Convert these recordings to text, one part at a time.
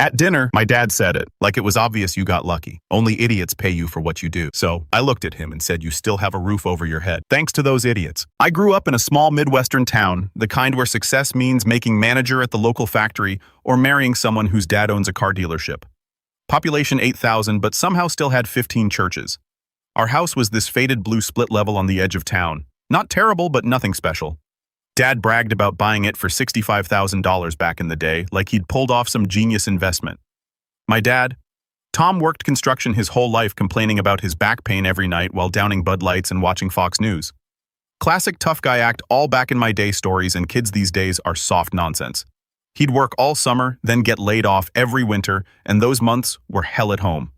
At dinner, my dad said it, like it was obvious you got lucky. Only idiots pay you for what you do. So I looked at him and said, you still have a roof over your head. Thanks to those idiots. I grew up in a small Midwestern town, the kind where success means making manager at the local factory or marrying someone whose dad owns a car dealership. Population 8,000, but somehow still had 15 churches. Our house was this faded blue split level on the edge of town. Not terrible, but nothing special. Dad bragged about buying it for $65,000 back in the day, like he'd pulled off some genius investment. My dad, Tom, worked construction his whole life, complaining about his back pain every night while downing Bud Lights and watching Fox News. Classic tough guy act, all back in my day stories, and kids these days are soft nonsense. He'd work all summer, then get laid off every winter, and those months were hell at home.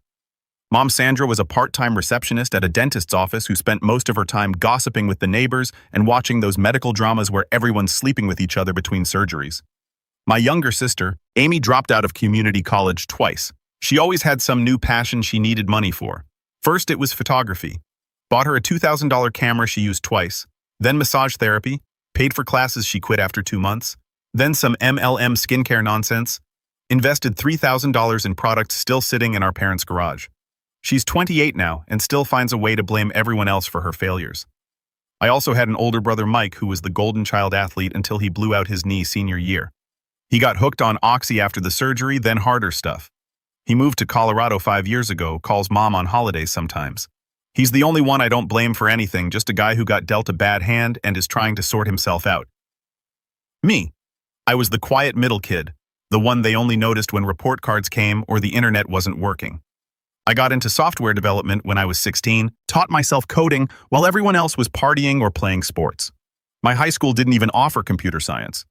Mom Sandra was a part-time receptionist at a dentist's office who spent most of her time gossiping with the neighbors and watching those medical dramas where everyone's sleeping with each other between surgeries. My younger sister, Amy, dropped out of community college twice. She always had some new passion she needed money for. First, it was photography. Bought her a $2,000 camera she used twice. Then massage therapy, paid for classes she quit after 2 months. Then some MLM skincare nonsense. Invested $3,000 in products still sitting in our parents' garage. She's 28 now and still finds a way to blame everyone else for her failures. I also had an older brother, Mike, who was the golden child athlete until he blew out his knee senior year. He got hooked on Oxy after the surgery, then harder stuff. He moved to Colorado 5 years ago, calls mom on holidays sometimes. He's the only one I don't blame for anything, just a guy who got dealt a bad hand and is trying to sort himself out. Me. I was the quiet middle kid, the one they only noticed when report cards came or the internet wasn't working. I got into software development when I was 16, taught myself coding while everyone else was partying or playing sports. My high school didn't even offer computer science.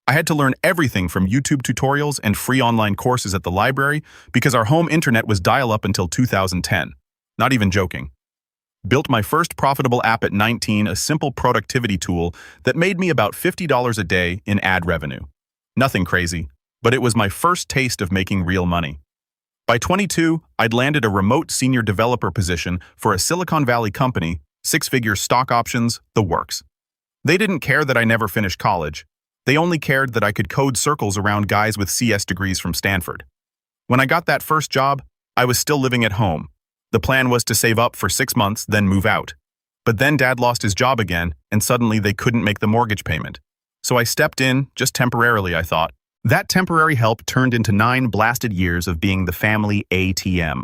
I had to learn everything from YouTube tutorials and free online courses at the library because our home internet was dial-up until 2010. Not even joking. Built my first profitable app at 19, a simple productivity tool that made me about $50 a day in ad revenue. Nothing crazy, but it was my first taste of making real money. By 22, I'd landed a remote senior developer position for a Silicon Valley company, 6-figure stock options, the works. They didn't care that I never finished college. They only cared that I could code circles around guys with CS degrees from Stanford. When I got that first job, I was still living at home. The plan was to save up for 6 months, then move out. But then Dad lost his job again, and suddenly they couldn't make the mortgage payment. So I stepped in, just temporarily, I thought. That temporary help turned into 9 blasted years of being the family ATM.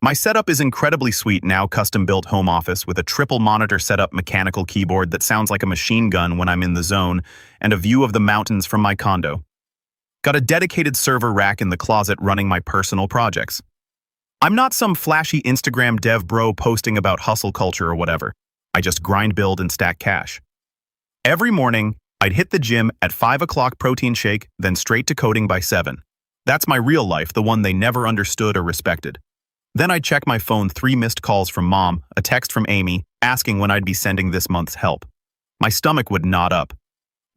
My setup is incredibly sweet now, custom-built home office with a triple monitor setup mechanical keyboard that sounds like a machine gun when I'm in the zone, and a view of the mountains from my condo. Got a dedicated server rack in the closet running my personal projects. I'm not some flashy Instagram dev bro posting about hustle culture or whatever. I just grind, build, and stack cash. Every morning, I'd hit the gym at 5 o'clock, protein shake, then straight to coding by 7. That's my real life, the one they never understood or respected. Then I'd check my phone, 3 missed calls from mom, a text from Amy, asking when I'd be sending this month's help. My stomach would knot up.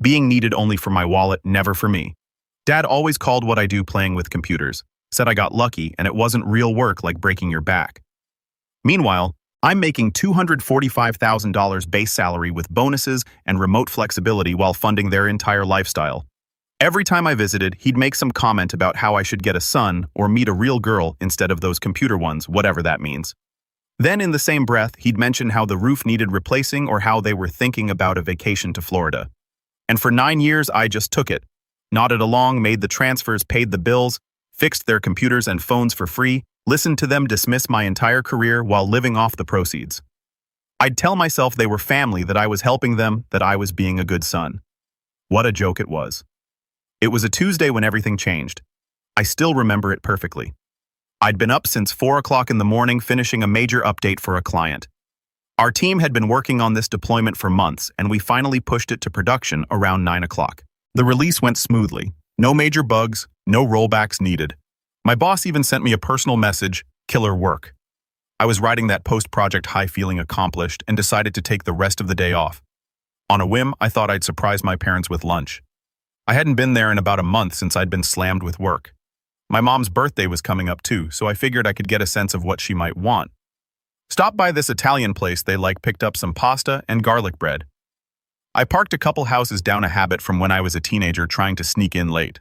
Being needed only for my wallet, never for me. Dad always called what I do playing with computers, said I got lucky and it wasn't real work like breaking your back. Meanwhile, I'm making $245,000 base salary with bonuses and remote flexibility while funding their entire lifestyle. Every time I visited, he'd make some comment about how I should get a son or meet a real girl instead of those computer ones, whatever that means. Then in the same breath, he'd mention how the roof needed replacing or how they were thinking about a vacation to Florida. And for 9 years, I just took it. Nodded along, made the transfers, paid the bills, fixed their computers and phones for free, listened to them dismiss my entire career while living off the proceeds. I'd tell myself they were family, that I was helping them, that I was being a good son. What a joke it was. It was a Tuesday when everything changed. I still remember it perfectly. I'd been up since 4 o'clock in the morning finishing a major update for a client. Our team had been working on this deployment for months, and we finally pushed it to production around 9 o'clock. The release went smoothly. No major bugs, no rollbacks needed. My boss even sent me a personal message, killer work. I was riding that post-project high feeling accomplished and decided to take the rest of the day off. On a whim, I thought I'd surprise my parents with lunch. I hadn't been there in about a month since I'd been slammed with work. My mom's birthday was coming up too, so I figured I could get a sense of what she might want. Stopped by this Italian place they like, picked up some pasta and garlic bread. I parked a couple houses down a habit from when I was a teenager trying to sneak in late.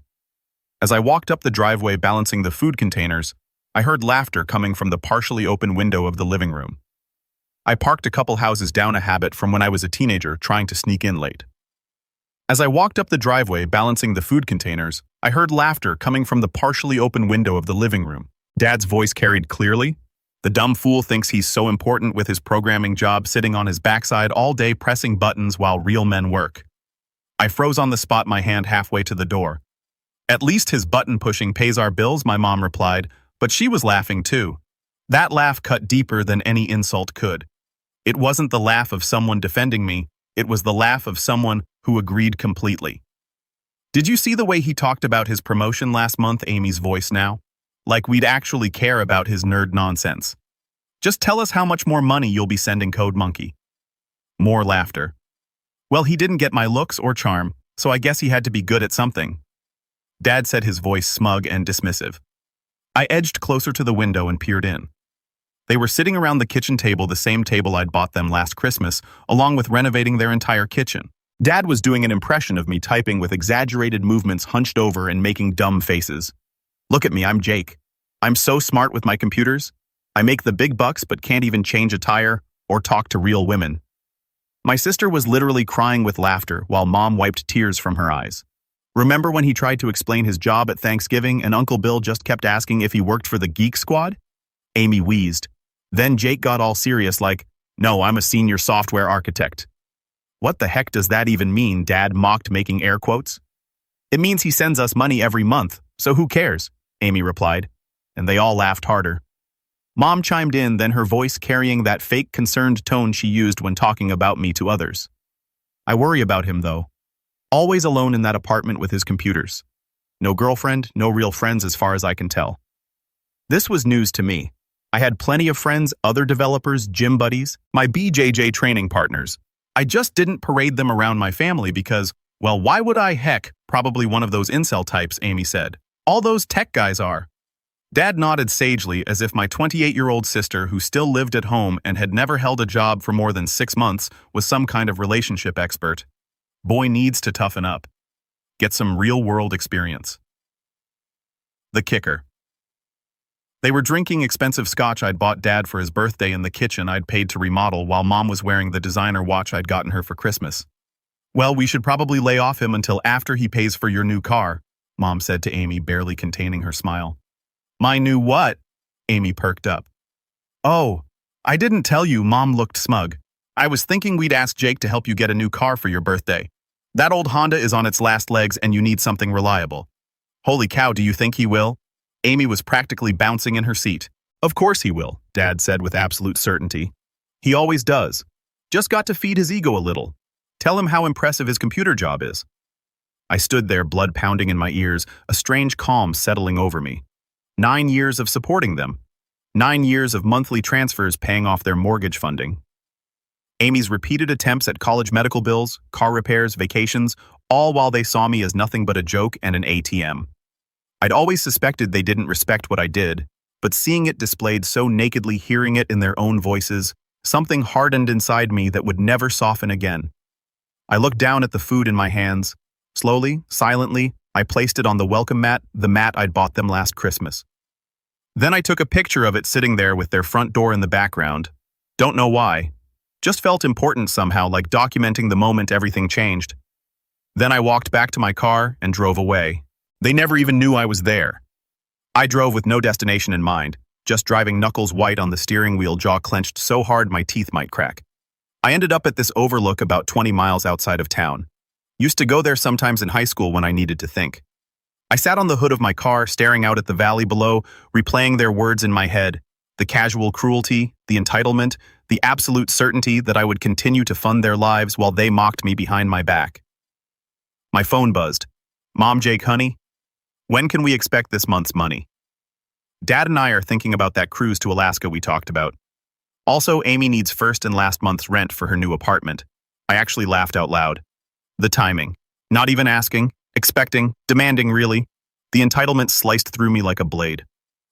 As I walked up the driveway balancing the food containers, I heard laughter coming from the partially open window of the living room. I parked a couple houses down, a habit from when I was a teenager trying to sneak in late. As I walked up the driveway balancing the food containers, I heard laughter coming from the partially open window of the living room. Dad's voice carried clearly. The dumb fool thinks he's so important with his programming job, sitting on his backside all day pressing buttons while real men work. I froze on the spot, my hand halfway to the door. At least his button pushing pays our bills, my mom replied, but she was laughing too. That laugh cut deeper than any insult could. It wasn't the laugh of someone defending me, it was the laugh of someone who agreed completely. Did you see the way he talked about his promotion last month? Amy's voice now. Like we'd actually care about his nerd nonsense. Just tell us how much more money you'll be sending, Code Monkey. More laughter. Well, he didn't get my looks or charm, so I guess he had to be good at something. Dad said, his voice smug and dismissive. I edged closer to the window and peered in. They were sitting around the kitchen table, the same table I'd bought them last Christmas, along with renovating their entire kitchen. Dad was doing an impression of me, typing with exaggerated movements, hunched over and making dumb faces. Look at me, I'm Jake. I'm so smart with my computers. I make the big bucks but can't even change a tire or talk to real women. My sister was literally crying with laughter while Mom wiped tears from her eyes. Remember when he tried to explain his job at Thanksgiving and Uncle Bill just kept asking if he worked for the Geek Squad? Amy wheezed. Then Jake got all serious like, no, I'm a senior software architect. What the heck does that even mean? Dad mocked, making air quotes. It means he sends us money every month, so who cares? Amy replied, and they all laughed harder. Mom chimed in, then her voice carrying that fake concerned tone she used when talking about me to others. I worry about him though. Always alone in that apartment with his computers. No girlfriend, no real friends as far as I can tell. This was news to me. I had plenty of friends, other developers, gym buddies, my BJJ training partners. I just didn't parade them around my family because, well, why would I? Heck, probably one of those incel types, Amy said. All those tech guys are. Dad nodded sagely as if my 28-year-old sister, who still lived at home and had never held a job for more than 6 months, was some kind of relationship expert. Boy needs to toughen up. Get some real-world experience. The kicker. They were drinking expensive scotch I'd bought Dad for his birthday in the kitchen I'd paid to remodel, while Mom was wearing the designer watch I'd gotten her for Christmas. Well, we should probably lay off him until after he pays for your new car, Mom said to Amy, barely containing her smile. My new what? Amy perked up. Oh, I didn't tell you, Mom looked smug. I was thinking we'd ask Jake to help you get a new car for your birthday. That old Honda is on its last legs and you need something reliable. Holy cow, do you think he will? Amy was practically bouncing in her seat. Of course he will, Dad said with absolute certainty. He always does. Just got to feed his ego a little. Tell him how impressive his computer job is. I stood there, blood pounding in my ears, a strange calm settling over me. 9 years of supporting them. 9 years of monthly transfers paying off their mortgage funding. Amy's repeated attempts at college medical bills, car repairs, vacations, all while they saw me as nothing but a joke and an ATM. I'd always suspected they didn't respect what I did, but seeing it displayed so nakedly, hearing it in their own voices, something hardened inside me that would never soften again. I looked down at the food in my hands. Slowly, silently, I placed it on the welcome mat, the mat I'd bought them last Christmas. Then I took a picture of it sitting there with their front door in the background. Don't know why. Just felt important somehow, like documenting the moment everything changed. Then I walked back to my car and drove away. They never even knew I was there. I drove with no destination in mind, just driving knuckles white on the steering wheel, jaw clenched so hard my teeth might crack. I ended up at this overlook about 20 miles outside of town. Used to go there sometimes in high school when I needed to think. I sat on the hood of my car, staring out at the valley below, replaying their words in my head, the casual cruelty, the entitlement, the absolute certainty that I would continue to fund their lives while they mocked me behind my back. My phone buzzed. Mom, Jake, honey? When can we expect this month's money? Dad and I are thinking about that cruise to Alaska we talked about. Also, Amy needs first and last month's rent for her new apartment. I actually laughed out loud. The timing. Not even asking, expecting, demanding really. The entitlement sliced through me like a blade.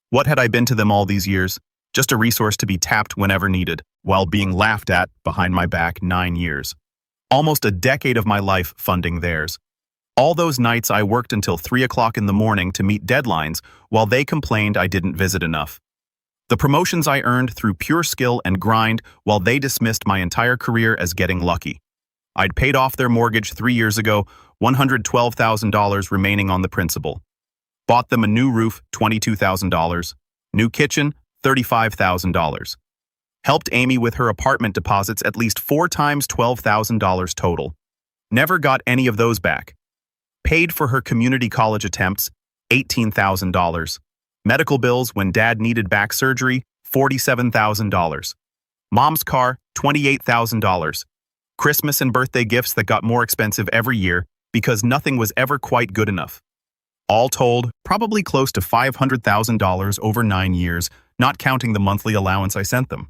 What had I been to them all these years? Just a resource to be tapped whenever needed, while being laughed at behind my back 9 years. Almost a decade of my life funding theirs. All those nights I worked until 3 o'clock in the morning to meet deadlines while they complained I didn't visit enough. The promotions I earned through pure skill and grind while they dismissed my entire career as getting lucky. I'd paid off their mortgage 3 years ago, $112,000 remaining on the principal. Bought them a new roof, $22,000. New kitchen, $35,000. Helped Amy with her apartment deposits at least 4 times $12,000 total. Never got any of those back. Paid for her community college attempts, $18,000. Medical bills when dad needed back surgery, $47,000. Mom's car, $28,000. Christmas and birthday gifts that got more expensive every year because nothing was ever quite good enough. All told, probably close to $500,000 over 9 years, not counting the monthly allowance I sent them.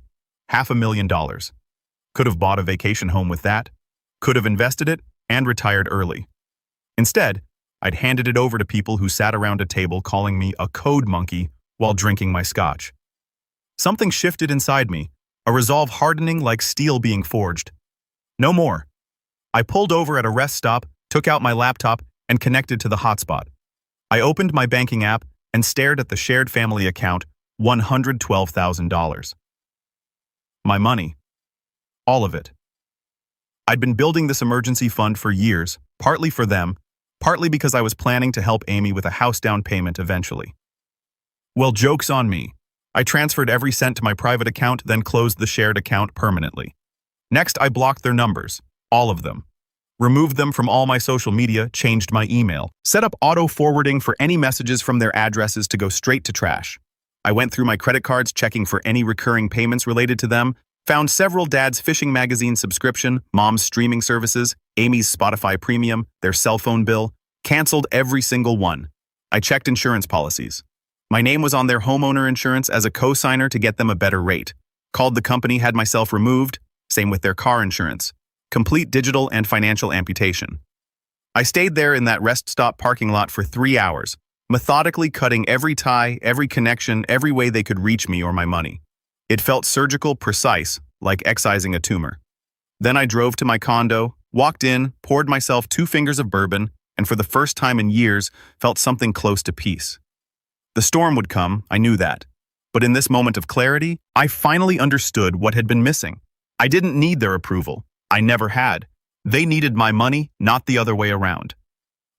$500,000. Could have bought a vacation home with that. Could have invested it and retired early. Instead, I'd handed it over to people who sat around a table calling me a code monkey while drinking my scotch. Something shifted inside me, a resolve hardening like steel being forged. No more. I pulled over at a rest stop, took out my laptop, and connected to the hotspot. I opened my banking app and stared at the shared family account, $112,000. My money. All of it. I'd been building this emergency fund for years, partly for them, partly because I was planning to help Amy with a house down payment eventually. Well, joke's on me. I transferred every cent to my private account, then closed the shared account permanently. Next, I blocked their numbers, all of them. Removed them from all my social media, changed my email, set up auto-forwarding for any messages from their addresses to go straight to trash. I went through my credit cards checking for any recurring payments related to them, found several Dad's fishing magazine subscription, Mom's streaming services, Amy's Spotify premium, their cell phone bill, canceled every single one. I checked insurance policies. My name was on their homeowner insurance as a co-signer to get them a better rate. Called the company, had myself removed, same with their car insurance. Complete digital and financial amputation. I stayed there in that rest stop parking lot for 3 hours, methodically cutting every tie, every connection, every way they could reach me or my money. It felt surgical, precise, like excising a tumor. Then I drove to my condo, walked in, poured myself 2 fingers of bourbon, and for the first time in years, felt something close to peace. The storm would come, I knew that. But in this moment of clarity, I finally understood what had been missing. I didn't need their approval. I never had. They needed my money, not the other way around.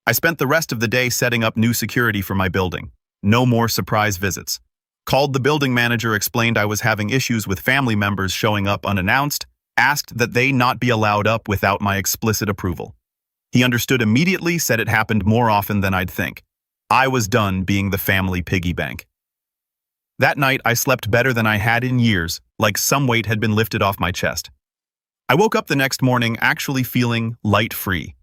I spent the rest of the day setting up new security for my building. No more surprise visits. Called the building manager, explained I was having issues with family members showing up unannounced, asked that they not be allowed up without my explicit approval. He understood immediately, said it happened more often than I'd think. I was done being the family piggy bank. That night, I slept better than I had in years, like some weight had been lifted off my chest. I woke up the next morning actually feeling light-free.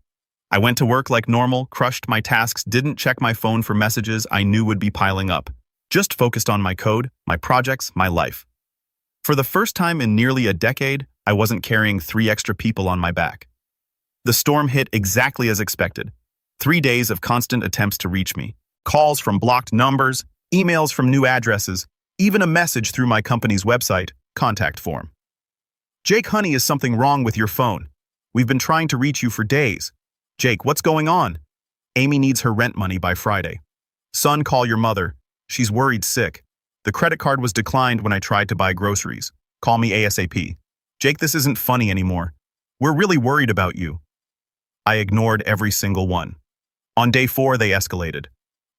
I went to work like normal, crushed my tasks, didn't check my phone for messages I knew would be piling up. Just focused on my code, my projects, my life. For the first time in nearly a decade, I wasn't carrying 3 extra people on my back. The storm hit exactly as expected. 3 days of constant attempts to reach me. Calls from blocked numbers, emails from new addresses, even a message through my company's website, contact form. Jake, honey, is something wrong with your phone? We've been trying to reach you for days. Jake, what's going on? Amy needs her rent money by Friday. Son, call your mother. She's worried sick. The credit card was declined when I tried to buy groceries. Call me ASAP. Jake, this isn't funny anymore. We're really worried about you. I ignored every single one. On day 4, they escalated.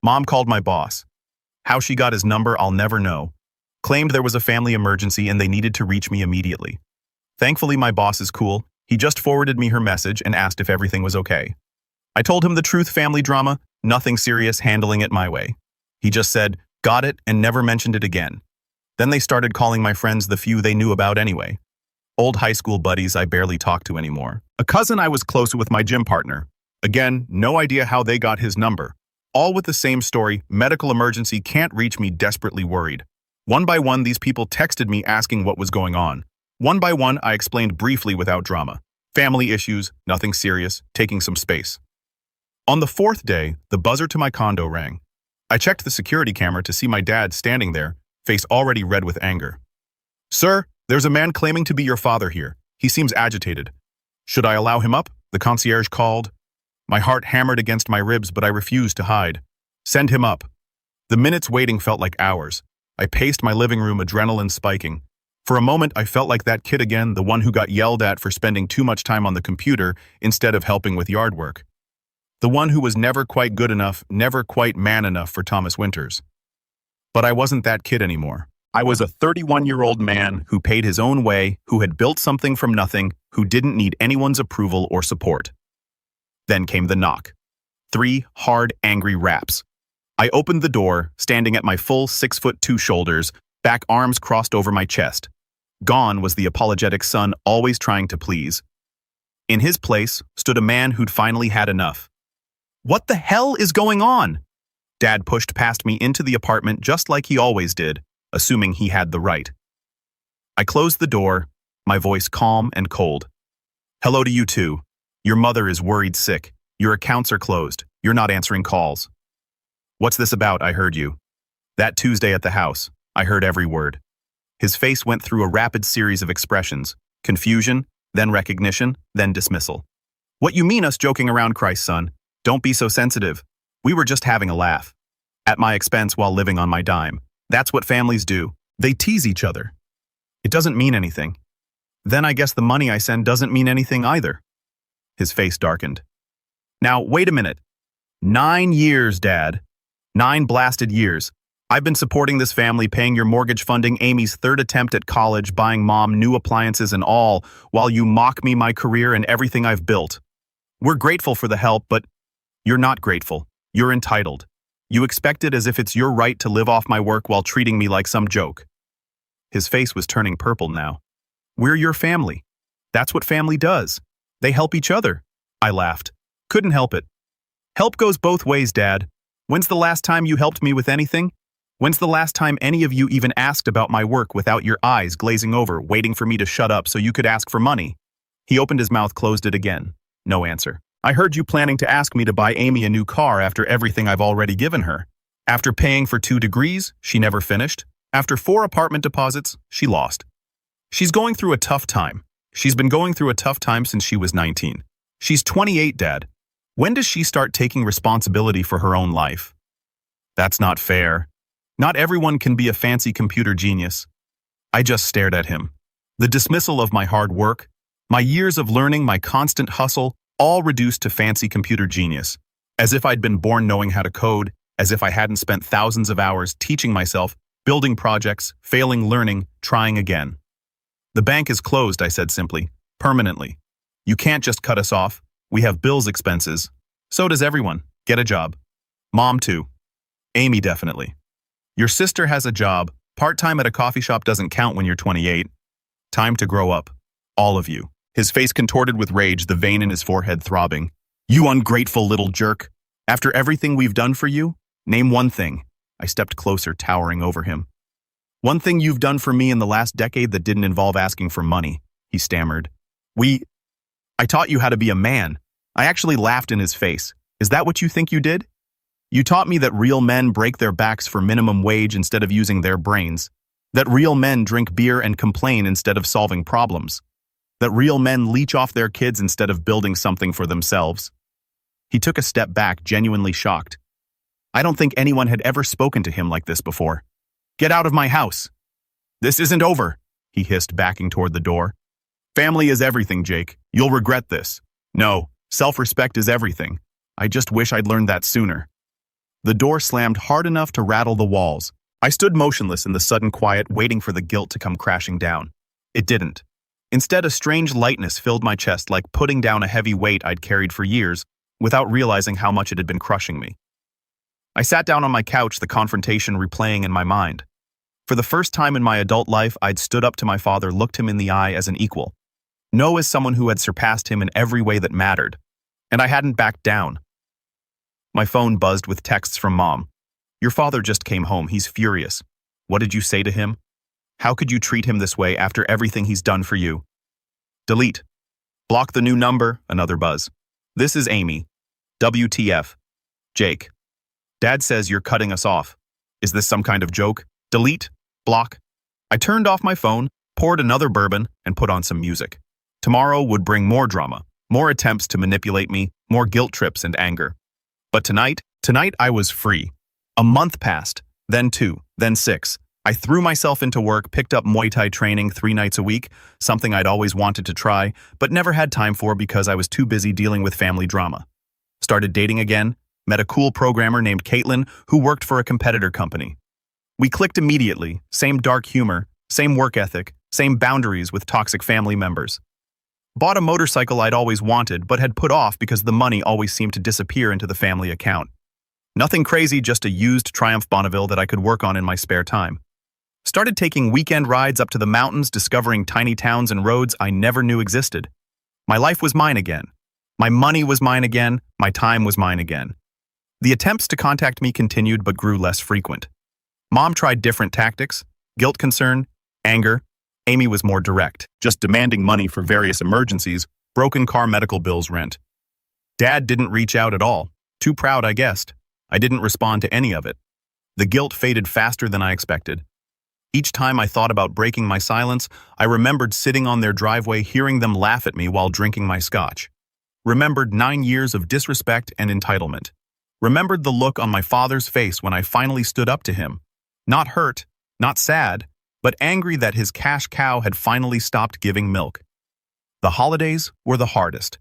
Mom called my boss. How she got his number, I'll never know. Claimed there was a family emergency and they needed to reach me immediately. Thankfully, my boss is cool. He just forwarded me her message and asked if everything was okay. I told him the truth, family drama, nothing serious, handling it my way. He just said, got it, and never mentioned it again. Then they started calling my friends, the few they knew about anyway. Old high school buddies I barely talk to anymore. A cousin I was close with, my gym partner. Again, no idea how they got his number. All with the same story, medical emergency, can't reach me, desperately worried. One by one, these people texted me asking what was going on. One by one, I explained briefly without drama. Family issues, nothing serious, taking some space. On the 4th day, the buzzer to my condo rang. I checked the security camera to see my dad standing there, face already red with anger. Sir, there's a man claiming to be your father here. He seems agitated. Should I allow him up? The concierge called. My heart hammered against my ribs, but I refused to hide. Send him up. The minutes waiting felt like hours. I paced my living room, adrenaline spiking. For a moment, I felt like that kid again, the one who got yelled at for spending too much time on the computer instead of helping with yard work. The one who was never quite good enough, never quite man enough for Thomas Winters. But I wasn't that kid anymore. I was a 31-year-old man who paid his own way, who had built something from nothing, who didn't need anyone's approval or support. Then came the knock. 3 hard, angry raps. I opened the door, standing at my full 6'2" shoulders, back arms crossed over my chest. Gone was the apologetic son always trying to please. In his place stood a man who'd finally had enough. What the hell is going on? Dad pushed past me into the apartment just like he always did, assuming he had the right. I closed the door, my voice calm and cold. Hello to you too. Your mother is worried sick. Your accounts are closed. You're not answering calls. What's this about? I heard you. That Tuesday at the house, I heard every word. His face went through a rapid series of expressions. Confusion, then recognition, then dismissal. What you mean us joking around, Christ, son? Don't be so sensitive. We were just having a laugh. At my expense while living on my dime. That's what families do. They tease each other. It doesn't mean anything. Then I guess the money I send doesn't mean anything either. His face darkened. Now, wait a minute. 9 years, Dad. 9 blasted years. I've been supporting this family, paying your mortgage, funding Amy's 3rd attempt at college, buying Mom new appliances and all, while you mock me, my career, and everything I've built. We're grateful for the help, but you're not grateful. You're entitled. You expect it as if it's your right to live off my work while treating me like some joke. His face was turning purple now. We're your family. That's what family does. They help each other. I laughed. Couldn't help it. Help goes both ways, Dad. When's the last time you helped me with anything? When's the last time any of you even asked about my work without your eyes glazing over, waiting for me to shut up so you could ask for money? He opened his mouth, closed it again. No answer. I heard you planning to ask me to buy Amy a new car after everything I've already given her. After paying for 2 degrees, she never finished. After 4 apartment deposits, she lost. She's going through a tough time. She's been going through a tough time since she was 19. She's 28, Dad. When does she start taking responsibility for her own life? That's not fair. Not everyone can be a fancy computer genius. I just stared at him. The dismissal of my hard work, my years of learning, my constant hustle, all reduced to fancy computer genius. As if I'd been born knowing how to code, as if I hadn't spent thousands of hours teaching myself, building projects, failing, learning, trying again. The bank is closed, I said simply, permanently. You can't just cut us off. We have bills, expenses. So does everyone. Get a job. Mom too. Amy definitely. Your sister has a job. Part-time at a coffee shop doesn't count when you're 28. Time to grow up. All of you. His face contorted with rage, the vein in his forehead throbbing. You ungrateful little jerk. After everything we've done for you, name one thing. I stepped closer, towering over him. One thing you've done for me in the last decade that didn't involve asking for money, he stammered. I taught you how to be a man. I actually laughed in his face. Is that what you think you did? You taught me that real men break their backs for minimum wage instead of using their brains. That real men drink beer and complain instead of solving problems. That real men leech off their kids instead of building something for themselves. He took a step back, genuinely shocked. I don't think anyone had ever spoken to him like this before. Get out of my house. This isn't over, he hissed, backing toward the door. Family is everything, Jake. You'll regret this. No, self-respect is everything. I just wish I'd learned that sooner. The door slammed hard enough to rattle the walls. I stood motionless in the sudden quiet, waiting for the guilt to come crashing down. It didn't. Instead, a strange lightness filled my chest, like putting down a heavy weight I'd carried for years, without realizing how much it had been crushing me. I sat down on my couch, the confrontation replaying in my mind. For the first time in my adult life, I'd stood up to my father, looked him in the eye as an equal. No, as someone who had surpassed him in every way that mattered. And I hadn't backed down. My phone buzzed with texts from Mom. Your father just came home. He's furious. What did you say to him? How could you treat him this way after everything he's done for you? Delete. Block the new number. Another buzz. This is Amy. WTF. Jake. Dad says you're cutting us off. Is this some kind of joke? Delete. Block. I turned off my phone, poured another bourbon, and put on some music. Tomorrow would bring more drama, more attempts to manipulate me, more guilt trips and anger. But tonight I was free. A month passed, then 2, then 6. I threw myself into work, picked up Muay Thai training 3 nights a week, something I'd always wanted to try, but never had time for because I was too busy dealing with family drama. Started dating again, met a cool programmer named Caitlin who worked for a competitor company. We clicked immediately, same dark humor, same work ethic, same boundaries with toxic family members. Bought a motorcycle I'd always wanted but had put off because the money always seemed to disappear into the family account. Nothing crazy, just a used Triumph Bonneville that I could work on in my spare time. Started taking weekend rides up to the mountains, discovering tiny towns and roads I never knew existed. My life was mine again. My money was mine again. My time was mine again. The attempts to contact me continued but grew less frequent. Mom tried different tactics: guilt, concern, anger. Amy was more direct, just demanding money for various emergencies, broken car, medical bills, rent. Dad didn't reach out at all. Too proud, I guessed. I didn't respond to any of it. The guilt faded faster than I expected. Each time I thought about breaking my silence, I remembered sitting on their driveway hearing them laugh at me while drinking my scotch. Remembered 9 years of disrespect and entitlement. Remembered the look on my father's face when I finally stood up to him. Not hurt, not sad, but angry that his cash cow had finally stopped giving milk. The holidays were the hardest.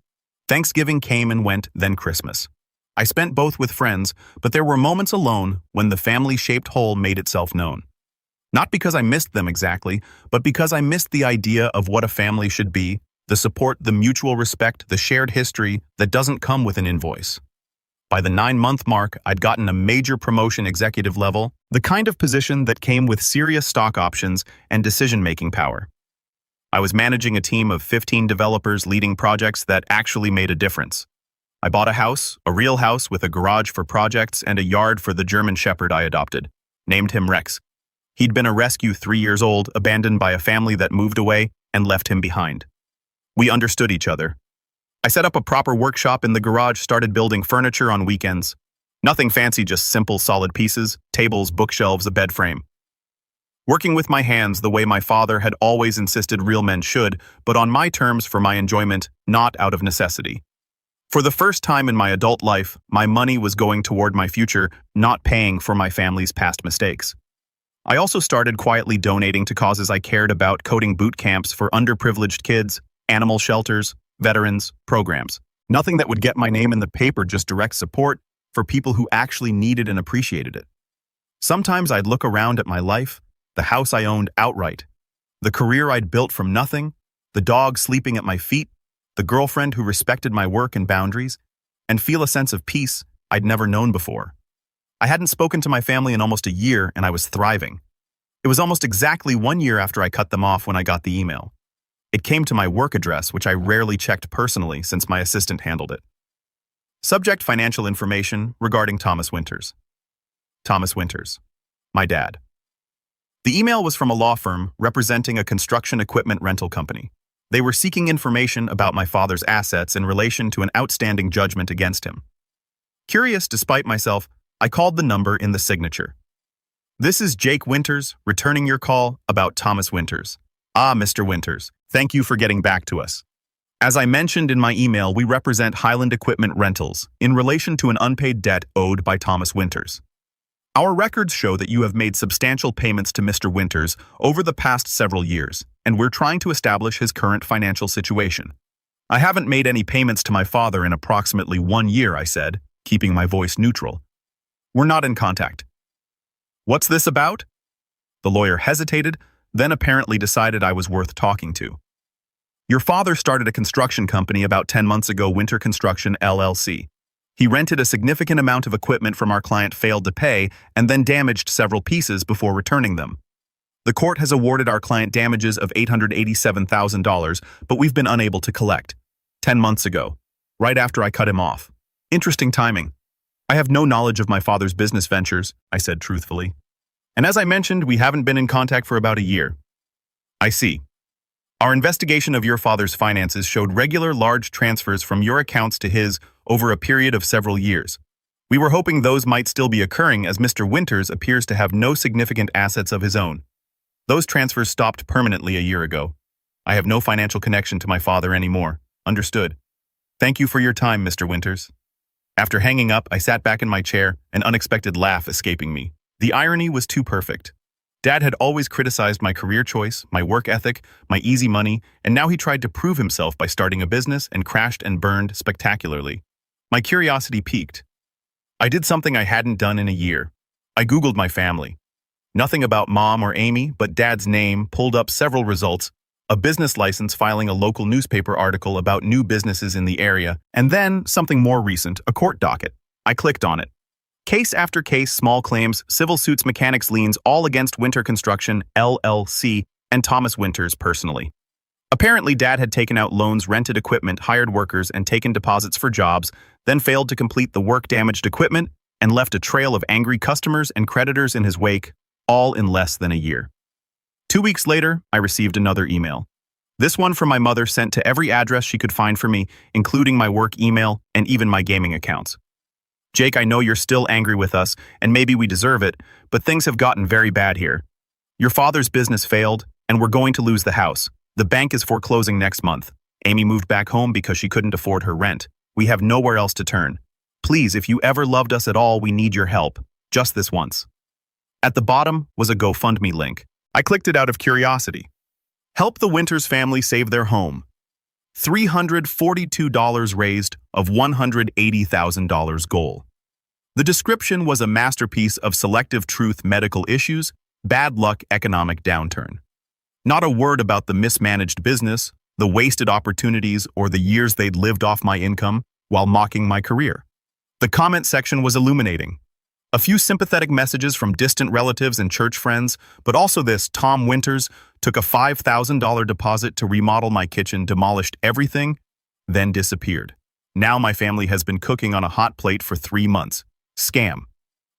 Thanksgiving came and went, then Christmas. I spent both with friends, but there were moments alone when the family-shaped hole made itself known. Not because I missed them exactly, but because I missed the idea of what a family should be, the support, the mutual respect, the shared history that doesn't come with an invoice. By the 9-month mark, I'd gotten a major promotion, executive level, the kind of position that came with serious stock options and decision-making power. I was managing a team of 15 developers leading projects that actually made a difference. I bought a house, a real house with a garage for projects and a yard for the German Shepherd I adopted. Named him Rex. He'd been a rescue 3 years old, abandoned by a family that moved away and left him behind. We understood each other. I set up a proper workshop in the garage, started building furniture on weekends. Nothing fancy, just simple, solid pieces, tables, bookshelves, a bed frame. Working with my hands the way my father had always insisted real men should, but on my terms for my enjoyment, not out of necessity. For the first time in my adult life, my money was going toward my future, not paying for my family's past mistakes. I also started quietly donating to causes I cared about, coding boot camps for underprivileged kids, animal shelters, veterans, programs. Nothing that would get my name in the paper, just direct support for people who actually needed and appreciated it. Sometimes I'd look around at my life, the house I owned outright, the career I'd built from nothing, the dog sleeping at my feet, the girlfriend who respected my work and boundaries, and feel a sense of peace I'd never known before. I hadn't spoken to my family in almost a year, and I was thriving. It was almost exactly 1 year after I cut them off when I got the email. It came to my work address, which I rarely checked personally since my assistant handled it. Subject: financial information regarding Thomas Winters. Thomas Winters. My dad. The email was from a law firm representing a construction equipment rental company. They were seeking information about my father's assets in relation to an outstanding judgment against him. Curious despite myself, I called the number in the signature. "This is Jake Winters, returning your call about Thomas Winters." "Ah, Mr. Winters, thank you for getting back to us. As I mentioned in my email, we represent Highland Equipment Rentals in relation to an unpaid debt owed by Thomas Winters. Our records show that you have made substantial payments to Mr. Winters over the past several years, and we're trying to establish his current financial situation." "I haven't made any payments to my father in approximately 1 year," I said, keeping my voice neutral. "We're not in contact." "What's this about?" The lawyer hesitated, then apparently decided I was worth talking to. "Your father started a construction company about 10 months ago, Winter Construction LLC. He rented a significant amount of equipment from our client, failed to pay, and then damaged several pieces before returning them. The court has awarded our client damages of $887,000, but we've been unable to collect. 10 months ago, right after I cut him off. Interesting timing. I have no knowledge of my father's business ventures," I said truthfully. "And as I mentioned, we haven't been in contact for about a year." "I see. Our investigation of your father's finances showed regular large transfers from your accounts to his over a period of several years. We were hoping those might still be occurring, as Mr. Winters appears to have no significant assets of his own. Those transfers stopped permanently a year ago. I have no financial connection to my father anymore. Understood." Thank you for your time, Mr. Winters. After hanging up, I sat back in my chair, an unexpected laugh escaping me. The irony was too perfect. Dad had always criticized my career choice, my work ethic, my easy money, and now he tried to prove himself by starting a business and crashed and burned spectacularly. My curiosity piqued. I did something I hadn't done in a year. I Googled my family. Nothing about Mom or Amy, but Dad's name pulled up several results, a business license filing a local newspaper article about new businesses in the area, and then, something more recent, a court docket. I clicked on it. Case after case, small claims, civil suits, mechanics liens, all against Winter Construction, LLC, and Thomas Winters personally. Apparently, Dad had taken out loans, rented equipment, hired workers, and taken deposits for jobs, then failed to complete the work, damaged equipment, and left a trail of angry customers and creditors in his wake, all in less than a year. 2 weeks later, I received another email. This one from my mother, sent to every address she could find for me, including my work email and even my gaming accounts. Jake, I know you're still angry with us, and maybe we deserve it, but things have gotten very bad here. Your father's business failed, and we're going to lose the house. The bank is foreclosing next month. Amy moved back home because she couldn't afford her rent. We have nowhere else to turn. Please, if you ever loved us at all, we need your help. Just this once. At the bottom was a GoFundMe link. I clicked it out of curiosity. Help the Winters family save their home. $342 raised of $180,000 goal. The description was a masterpiece of selective truth, medical issues, bad luck, economic downturn. Not a word about the mismanaged business, the wasted opportunities, or the years they'd lived off my income while mocking my career. The comment section was illuminating. A few sympathetic messages from distant relatives and church friends, but also this: Tom Winters took a $5,000 deposit to remodel my kitchen, demolished everything, then disappeared. Now my family has been cooking on a hot plate for 3 months. Scam.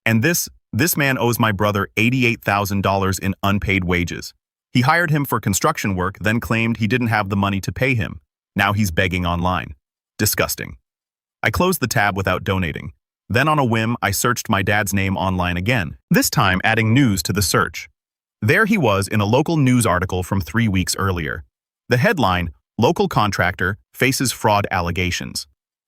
And this man owes my brother $88,000 in unpaid wages. He hired him for construction work, then claimed he didn't have the money to pay him. Now he's begging online. Disgusting. I closed the tab without donating. Then on a whim, I searched my dad's name online again, this time adding news to the search. There he was in a local news article from 3 weeks earlier. The headline, "Local Contractor Faces Fraud Allegations."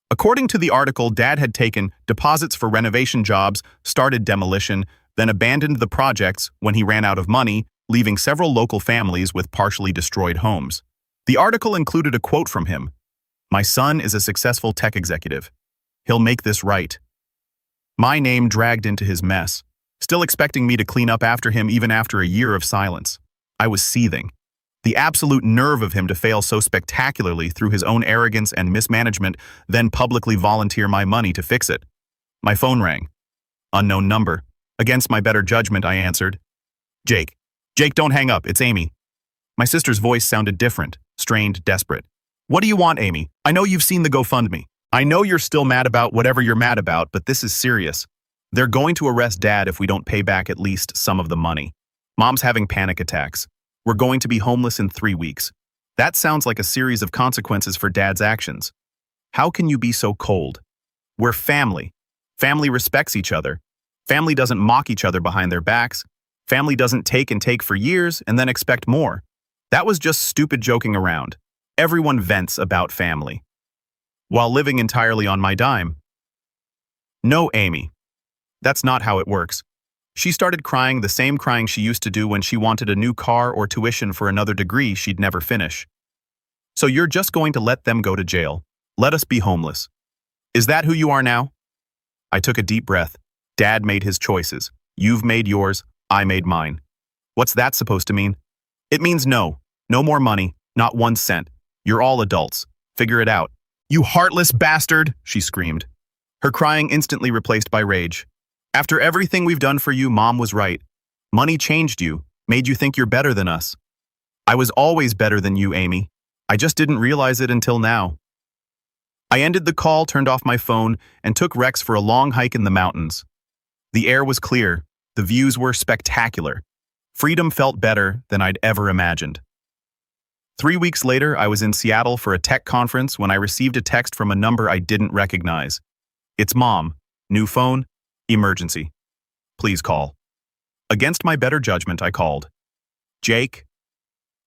According to the article, Dad had taken deposits for renovation jobs, started demolition, then abandoned the projects when he ran out of money, leaving several local families with partially destroyed homes. The article included a quote from him. "My son is a successful tech executive. He'll make this right." My name dragged into his mess, still expecting me to clean up after him even after a year of silence. I was seething. The absolute nerve of him to fail so spectacularly through his own arrogance and mismanagement, then publicly volunteer my money to fix it. My phone rang. Unknown number. Against my better judgment, I answered. Jake, don't hang up, it's Amy." My sister's voice sounded different, strained, desperate. "What do you want, Amy? I know you've seen the GoFundMe. I know you're still mad about whatever you're mad about, but this is serious. They're going to arrest Dad if we don't pay back at least some of the money. Mom's having panic attacks. We're going to be homeless in 3 weeks. That sounds like a series of consequences for Dad's actions. How can you be so cold? We're family. Family respects each other. Family doesn't mock each other behind their backs. Family doesn't take and take for years and then expect more. That was just stupid joking around. Everyone vents about family. While living entirely on my dime. No, Amy. That's not how it works. She started crying, the same crying she used to do when she wanted a new car or tuition for another degree she'd never finish. So you're just going to let them go to jail. Let us be homeless. Is that who you are now? I took a deep breath. Dad made his choices. You've made yours. I made mine. What's that supposed to mean? It means no. No more money. Not 1 cent. You're all adults. Figure it out. You heartless bastard, she screamed. Her crying instantly replaced by rage. After everything we've done for you, Mom was right. Money changed you, made you think you're better than us. I was always better than you, Amy. I just didn't realize it until now. I ended the call, turned off my phone, and took Rex for a long hike in the mountains. The air was clear. The views were spectacular. Freedom felt better than I'd ever imagined. 3 weeks later, I was in Seattle for a tech conference when I received a text from a number I didn't recognize. It's Mom. New phone. Emergency. Please call. Against my better judgment, I called. Jake?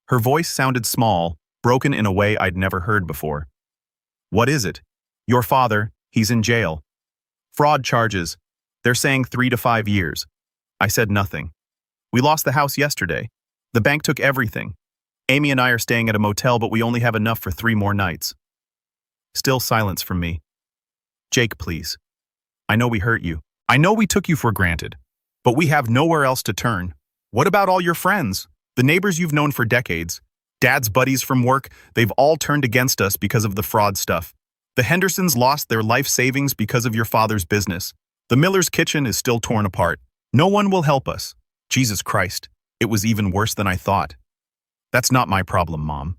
Her voice sounded small, broken in a way I'd never heard before. What is it? Your father, he's in jail. Fraud charges. They're saying 3 to 5 years. I said nothing. We lost the house yesterday. The bank took everything. Amy and I are staying at a motel, but we only have enough for 3 more nights. Still silence from me. Jake, please. I know we hurt you. I know we took you for granted. But we have nowhere else to turn. What about all your friends? The neighbors you've known for decades? Dad's buddies from work, they've all turned against us because of the fraud stuff. The Hendersons lost their life savings because of your father's business. The Miller's kitchen is still torn apart. No one will help us. Jesus Christ, it was even worse than I thought. That's not my problem, Mom.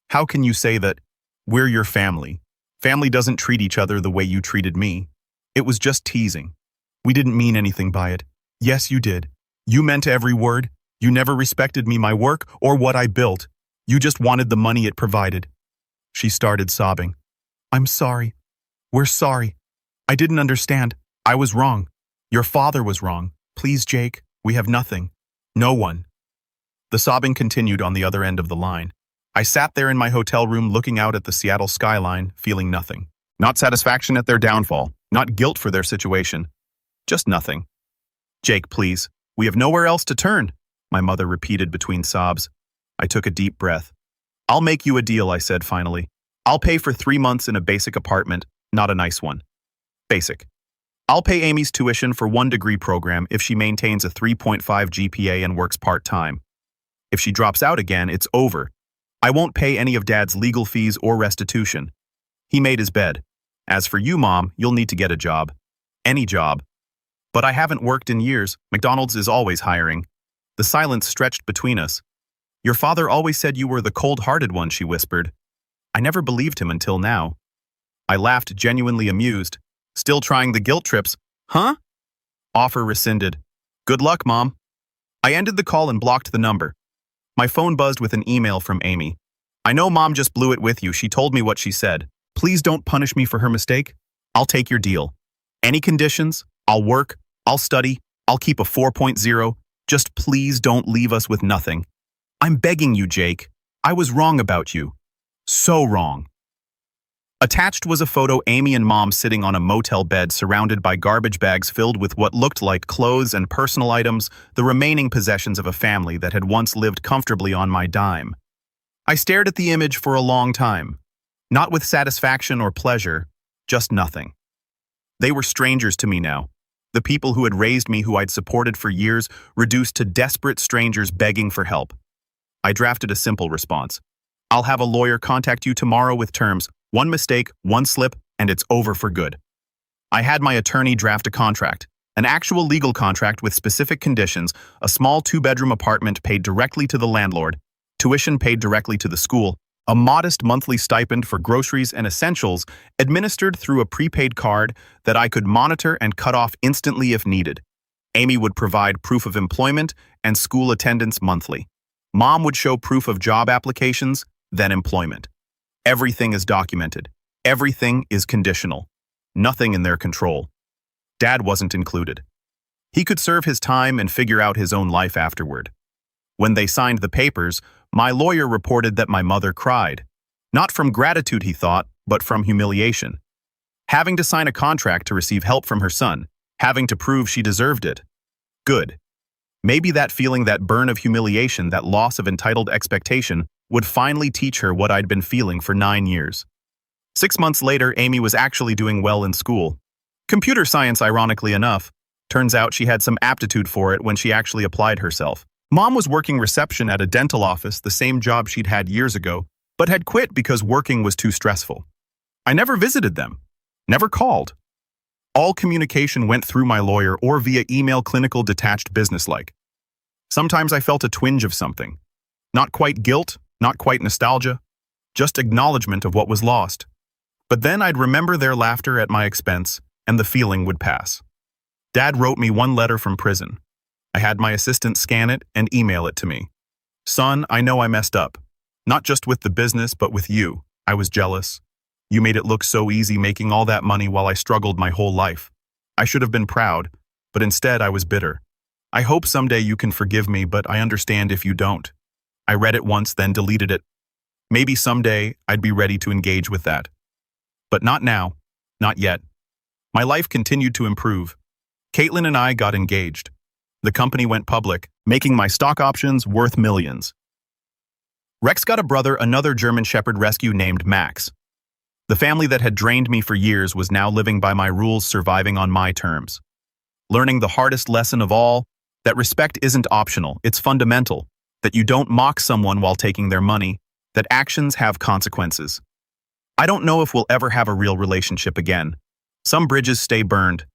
How can you say that we're your family? Family doesn't treat each other the way you treated me. It was just teasing. We didn't mean anything by it. Yes, you did. You meant every word. You never respected me, my work, or what I built. You just wanted the money it provided. She started sobbing. I'm sorry. We're sorry. I didn't understand. I was wrong. Your father was wrong. Please, Jake, we have nothing. No one. The sobbing continued on the other end of the line. I sat there in my hotel room looking out at the Seattle skyline, feeling nothing. Not satisfaction at their downfall, not guilt for their situation. Just nothing. Jake, please, we have nowhere else to turn, my mother repeated between sobs. I took a deep breath. I'll make you a deal, I said finally. I'll pay for 3 months in a basic apartment, not a nice one. Basic. I'll pay Amy's tuition for 1-degree program if she maintains a 3.5 GPA and works part-time. If she drops out again, it's over. I won't pay any of Dad's legal fees or restitution. He made his bed. As for you, Mom, you'll need to get a job. Any job. But I haven't worked in years. McDonald's is always hiring. The silence stretched between us. Your father always said you were the cold-hearted one, she whispered. I never believed him until now. I laughed, genuinely amused. Still trying the guilt trips. Huh? Offer rescinded. Good luck, Mom. I ended the call and blocked the number. My phone buzzed with an email from Amy. I know Mom just blew it with you. She told me what she said. Please don't punish me for her mistake. I'll take your deal. Any conditions? I'll work. I'll study. I'll keep a 4.0. Just please don't leave us with nothing. I'm begging you, Jake. I was wrong about you. So wrong. Attached was a photo Amy and Mom sitting on a motel bed surrounded by garbage bags filled with what looked like clothes and personal items, the remaining possessions of a family that had once lived comfortably on my dime. I stared at the image for a long time, not with satisfaction or pleasure, just nothing. They were strangers to me now. The people who had raised me, who I'd supported for years, reduced to desperate strangers begging for help. I drafted a simple response. I'll have a lawyer contact you tomorrow with terms. 1 mistake, 1 slip, and it's over for good. I had my attorney draft a contract, an actual legal contract with specific conditions, a small 2-bedroom apartment paid directly to the landlord, tuition paid directly to the school, a modest monthly stipend for groceries and essentials administered through a prepaid card that I could monitor and cut off instantly if needed. Amy would provide proof of employment and school attendance monthly. Mom would show proof of job applications, then employment. Everything is documented. Everything is conditional. Nothing in their control. Dad wasn't included. He could serve his time and figure out his own life afterward. When they signed the papers, my lawyer reported that my mother cried. Not from gratitude, he thought, but from humiliation. Having to sign a contract to receive help from her son, having to prove she deserved it. Good. Maybe that feeling, that burn of humiliation, that loss of entitled expectation, would finally teach her what I'd been feeling for 9 years. 6 months later, Amy was actually doing well in school. Computer science, ironically enough. Turns out she had some aptitude for it when she actually applied herself. Mom was working reception at a dental office, the same job she'd had years ago, but had quit because working was too stressful. I never visited them. Never called. All communication went through my lawyer or via email, clinical, detached, businesslike. Sometimes I felt a twinge of something. Not quite guilt, not quite nostalgia, just acknowledgement of what was lost. But then I'd remember their laughter at my expense, and the feeling would pass. Dad wrote me 1 letter from prison. I had my assistant scan it and email it to me. Son, I know I messed up. Not just with the business, but with you. I was jealous. You made it look so easy making all that money while I struggled my whole life. I should have been proud, but instead I was bitter. I hope someday you can forgive me, but I understand if you don't. I read it once, then deleted it. Maybe someday I'd be ready to engage with that. But not now. Not yet. My life continued to improve. Caitlin and I got engaged. The company went public, making my stock options worth millions. Rex got a brother, another German Shepherd rescue named Max. The family that had drained me for years was now living by my rules, surviving on my terms. Learning the hardest lesson of all, that respect isn't optional, it's fundamental, that you don't mock someone while taking their money, that actions have consequences. I don't know if we'll ever have a real relationship again. Some bridges stay burned.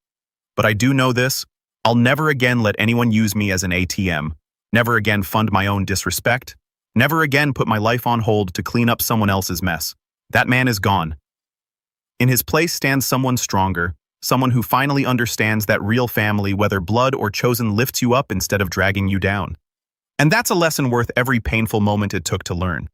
But I do know this, I'll never again let anyone use me as an ATM, never again fund my own disrespect, never again put my life on hold to clean up someone else's mess. That man is gone. In his place stands someone stronger, someone who finally understands that real family, whether blood or chosen, lifts you up instead of dragging you down. And that's a lesson worth every painful moment it took to learn.